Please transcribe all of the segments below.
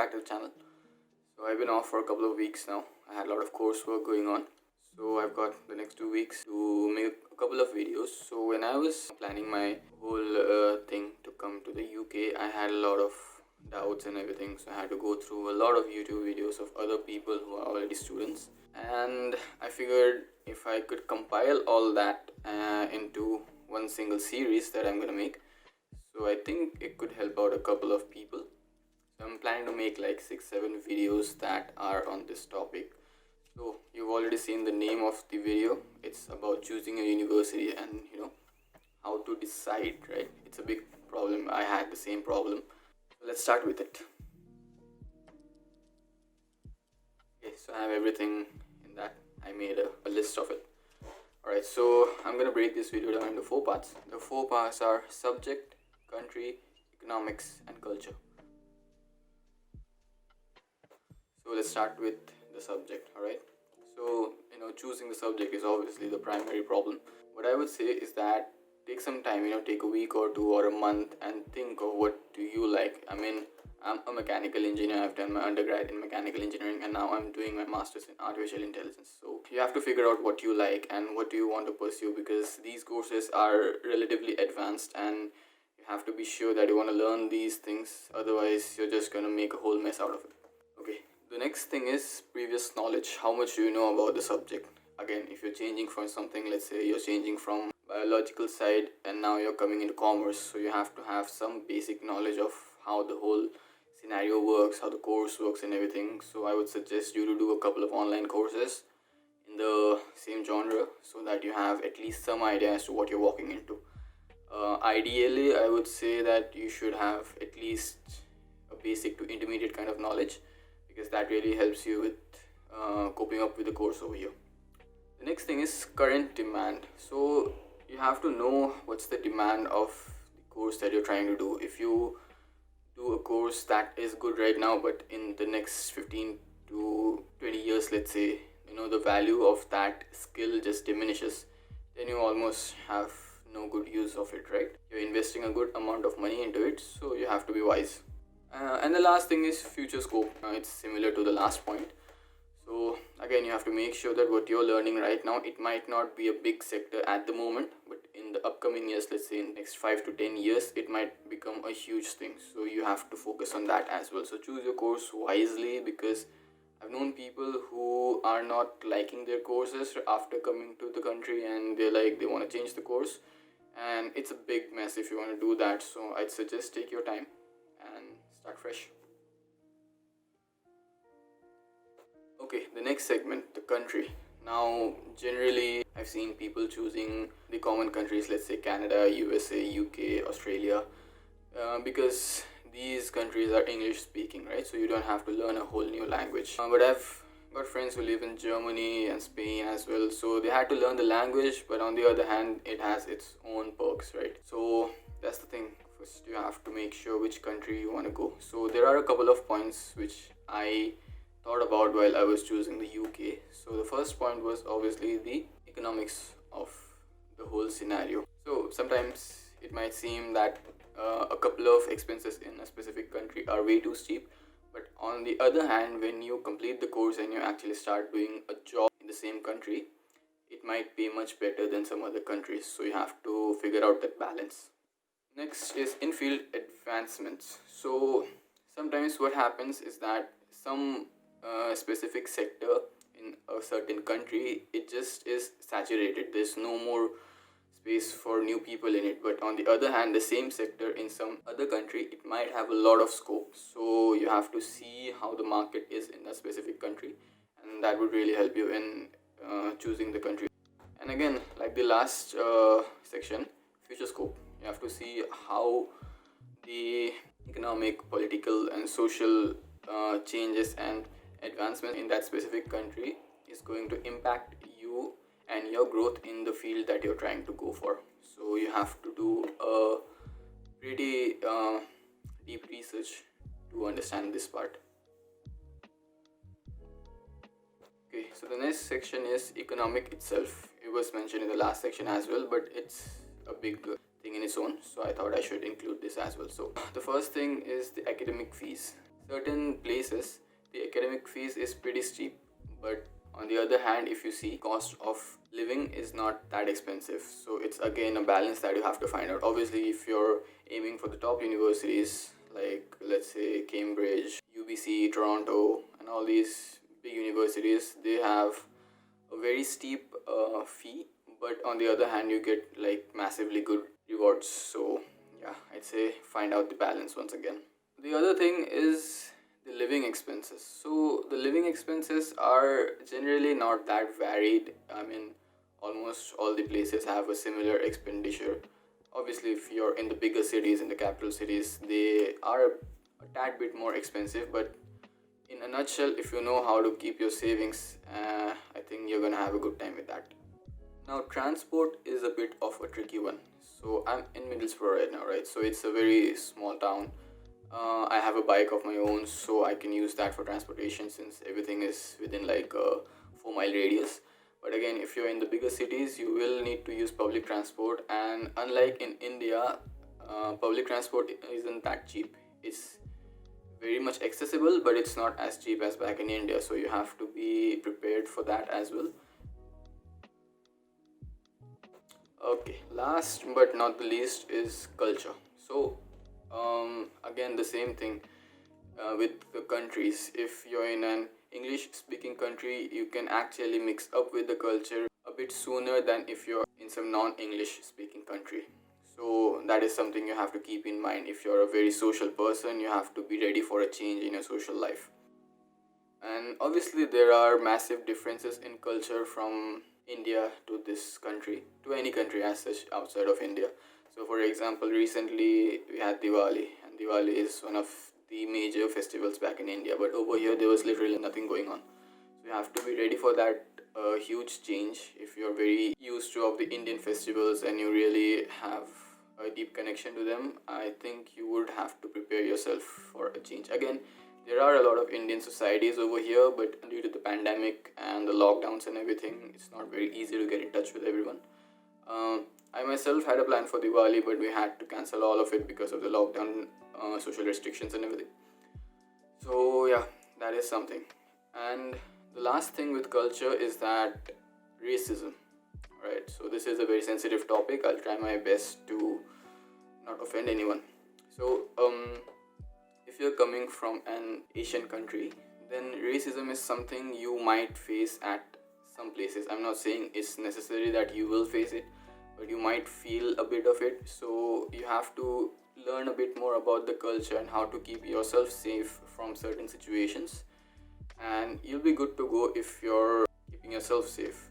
back to the channel. So I've been off for a couple of weeks now. I had a lot of coursework going on. So I've got the next 2 weeks to make a couple of videos. So when I was planning my whole thing to come to the UK, I had a lot of doubts and everything. So I had to go through a lot of YouTube videos of other people who are already students. And I figured if I could compile all that into one single series that I'm gonna make, so I think it could help out a couple of people. So I'm planning to make like 6-7 videos that are on this topic. So you've already seen the name of the video. It's about choosing a university and how to decide, right? It's a big problem. I had the same problem. So let's start with it. Okay, so I have everything in that. I made a list of it. Alright, so I'm gonna break this video down into 4 parts. The 4 parts are subject, country, economics, and culture. So let's start with the subject. Alright, so choosing the subject is obviously the primary problem. What I would say is that take some time, take a week or 2 or a month and think of what do you like. I mean, I'm a mechanical engineer. I've done my undergrad in mechanical engineering and now I'm doing my master's in artificial intelligence. So you have to figure out what you like and what do you want to pursue, because these courses are relatively advanced and you have to be sure that you want to learn these things. Otherwise, you're just going to make a whole mess out of it. Okay, the next thing is previous knowledge. How much do you know about the subject? Again, if you're changing from something, let's say you're changing from biological side and now you're coming into commerce, so you have to have some basic knowledge of how the whole scenario works, how the course works and everything. So I would suggest you to do a couple of online courses in the same genre so that you have at least some idea as to what you're walking into. Ideally, I would say that you should have at least a basic to intermediate kind of knowledge, because that really helps you with coping up with the course over here. The next thing is current demand. So you have to know what's the demand of the course that you're trying to do. If you do a course that is good right now, but in the next 15 to 20 years, let's say, the value of that skill just diminishes, then you almost have no good use of it, right? You're investing a good amount of money into it, so you have to be wise. And the last thing is future scope. It's similar to the last point. So again, you have to make sure that what you're learning right now, it might not be a big sector at the moment, but in the upcoming years, let's say in the next 5 to 10 years, it might become a huge thing. So you have to focus on that as well. So choose your course wisely, because I've known people who are not liking their courses after coming to the country and they want to change the course, and it's a big mess if you want to do that. So I'd suggest take your time and start fresh. Okay, the next segment, the country. Now, generally, I've seen people choosing the common countries, let's say Canada, USA, UK, Australia, because these countries are English speaking, right? So you don't have to learn a whole new language. But I've got friends who live in Germany and Spain as well, so they had to learn the language, but on the other hand, it has its own perks, right? So that's the thing. First, you have to make sure which country you want to go. So there are a couple of points which I thought about while I was choosing the UK. So the first point was obviously the economics of the whole scenario. So sometimes it might seem that a couple of expenses in a specific country are way too steep, but on the other hand, when you complete the course and you actually start doing a job in the same country, it might pay much better than some other countries. So you have to figure out that balance. Next is in-field advancements. So sometimes what happens is that some specific sector in a certain country, it just is saturated. There's no more space for new people in it. But on the other hand, the same sector in some other country, it might have a lot of scope. So you have to see how the market is in that specific country, and that would really help you in choosing the country. And again, like the last section, future scope, you have to see how the economic, political and social changes and advancement in that specific country is going to impact you and your growth in the field that you're trying to go for. So you have to do a pretty deep research to understand this part. Okay, so the next section is economic itself. It was mentioned in the last section as well, but it's a big thing in its own, so I thought I should include this as well. So the first thing is the academic fees. certain places the academic fees is pretty steep, but on the other hand, if you see, cost of living is not that expensive. So it's again a balance that you have to find out. Obviously, if you're aiming for the top universities like, let's say, Cambridge, UBC, Toronto, and all these big universities, they have a very steep fee, but on the other hand, you get like massively good rewards. So yeah, I'd say find out the balance once again. The other thing is the living expenses. So the living expenses are generally not that varied. I mean, almost all the places have a similar expenditure. Obviously, if you're in the bigger cities, in the capital cities, they are a tad bit more expensive, but in a nutshell, if you know how to keep your savings, I think you're gonna have a good time with that. Now, transport is a bit of a tricky one. So I'm in Middlesbrough right now, right? So it's a very small town. I have a bike of my own, so I can use that for transportation since everything is within like a 4 mile radius. But again, if you're in the bigger cities, you will need to use public transport, and unlike in India, public transport isn't that cheap. It's very much accessible, but it's not as cheap as back in India, so you have to be prepared for that as well. Okay, last but not the least is culture. So again, the same thing with the countries. If you're in an English speaking country, you can actually mix up with the culture a bit sooner than if you're in some non English speaking country. So that is something you have to keep in mind. If you're a very social person, you have to be ready for a change in your social life. And obviously, there are massive differences in culture from India to this country, to any country as such outside of India. So, for example, recently we had Diwali, and Diwali is one of the major festivals back in India, but over here there was literally nothing going on. So, you have to be ready for that huge change. If you're very used to of the Indian festivals and you really have a deep connection to them, I think you would have to prepare yourself for a change. Again, there are a lot of Indian societies over here, but due to the pandemic and the lockdowns and everything, it's not very easy to get in touch with everyone. I myself had a plan for Diwali, but we had to cancel all of it because of the lockdown, social restrictions, and everything. So, yeah, that is something. And the last thing with culture is that racism, right? So, this is a very sensitive topic. I'll try my best to not offend anyone. So, if you're coming from an Asian country, then racism is something you might face at some places. I'm not saying it's necessary that you will face it, but you might feel a bit of it. So you have to learn a bit more about the culture and how to keep yourself safe from certain situations. And you'll be good to go if you're keeping yourself safe.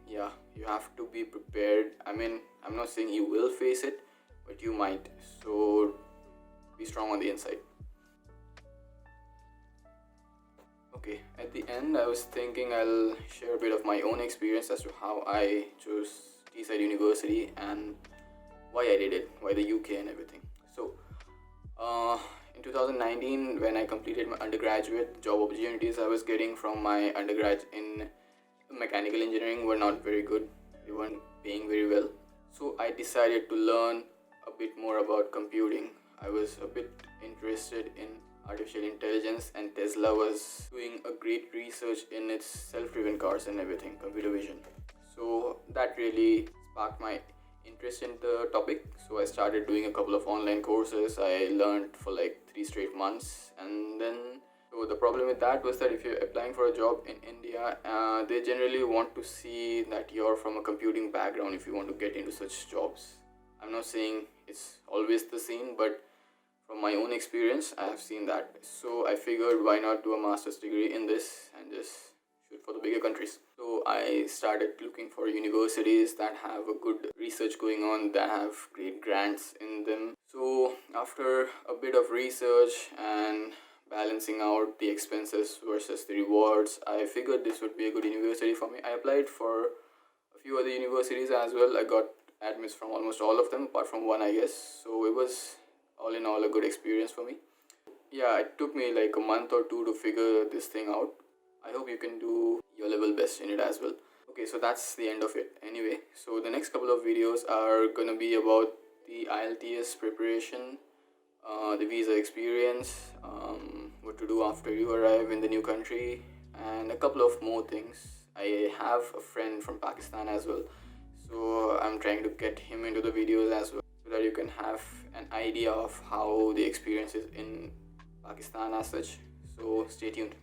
Yeah, you have to be prepared. I mean, I'm not saying you will face it, but you might. So be strong on the inside. Okay, at the end, I was thinking I'll share a bit of my own experience as to how I chose Teesside University and why I did it, why the UK and everything. So, in 2019, when I completed my undergraduate, job opportunities I was getting from my undergrad in mechanical engineering were not very good. They weren't paying very well. So, I decided to learn a bit more about computing. I was a bit interested in artificial intelligence, and Tesla was doing a great research in its self-driven cars and everything, computer vision. So that really sparked my interest in the topic. So I started doing a couple of online courses. I learned for like 3 straight months, and then so the problem with that was that if you're applying for a job in India, they generally want to see that you're from a computing background if you want to get into such jobs. I'm not saying it's always the same, but from my own experience, I have seen that. So I figured why not do a master's degree in this and just shoot for the bigger countries. So I started looking for universities that have a good research going on, that have great grants in them. So after a bit of research and balancing out the expenses versus the rewards, I figured this would be a good university for me. I applied for a few other universities as well. I got admits from almost all of them, apart from one, I guess. So it was all in all a good experience for me. Yeah, it took me like a month or two to figure this thing out. I hope you can do your level best in it as well. Okay, so that's the end of it. Anyway, so the next couple of videos are gonna be about the IELTS preparation, the visa experience, what to do after you arrive in the new country, and a couple of more things. I have a friend from Pakistan as well, so I'm trying to get him into the videos as well, so that you can have an idea of how the experience is in Pakistan as such. So stay tuned.